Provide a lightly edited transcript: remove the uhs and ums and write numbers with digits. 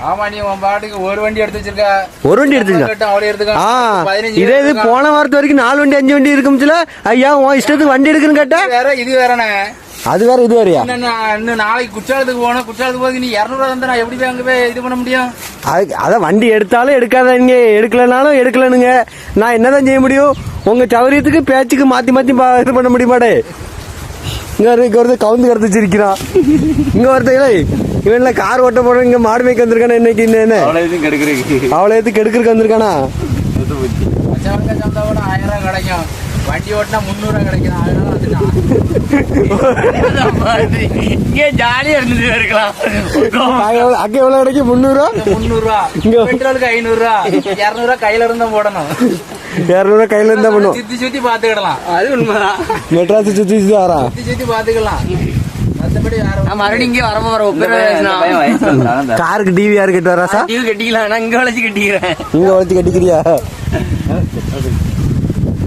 ஆமா, நீ உன் பாட்டுக்கு ஒரு வண்டி எடுத்து வச்சிருக்க. ஒரு வண்டி எடுத்துக்க. அவளே எடுத்துக்க. இதே இது போன வாரத்து வரைக்கும் 4 வண்டி 5 வண்டி இருக்கும்ல. ஐயா உன் இஷ்டத்துக்கு வண்டி எடுக்குன்னு கேட்டா வேற இது வேறண்ணே. அது வேற இது வேறயா? இன்னும் நாளைக்கு குற்றாலத்துக்கு போனோம். குற்றாலத்துக்கு போய் நீ 200 தந்தா நான் எப்படி போய் அங்க போய் இது பண்ண முடியும்? அதான் வண்டி எடுத்தாலும் எடுக்காதீங்க, எடுக்கலனாலும் எடுக்கலனுங்க. நான் என்னதான் செய்ய முடியும்? உங்க சௌரியத்துக்கு பேச்சுக்கு மாத்தி மாத்தி இது பண்ண முடியுமாடே? இங்க ஒருத்தர் கவுந்து கடத்து வச்சிருக்கிறான். இங்க ஒருத்தர் இவன்ல கார் ஓட்ட போற இங்க மாடு மேய்க்க வந்திருக்கானா இன்னைக்கு? என்ன அவ்வளோ எதுக்கு கெடுக்கிறதுக்கு வந்திருக்கானா? 1000 கிடைக்கும். வண்டி ஓட்டினா 300 கிடைக்கும். ஜாலியா இருந்துட்டு இருக்கலாம். அங்க எவ்வளவு கிடைக்கும்? 300 இங்க பெட்ரோலுக்கு 500, 200 கையில இருந்தா போடணும். 200 கையில இருந்தா பண்ணும். சுத்தி சுத்தி பாத்துக்கிடலாம். அது உண்மைதான். மெட்ராஸ் சுத்தி சுத்தி வரா, சுத்தி சுத்தி பாத்துக்கலாம். மத்தபடி மறுபடியும் இங்கே காருக்கு டிவி யாரு கட்டு வரா? டிவி கட்டிக்கலாம். நான் இங்க வளைச்சு கட்டிக்கிறேன். இங்க வளைச்சு கட்டிக்கிறியா?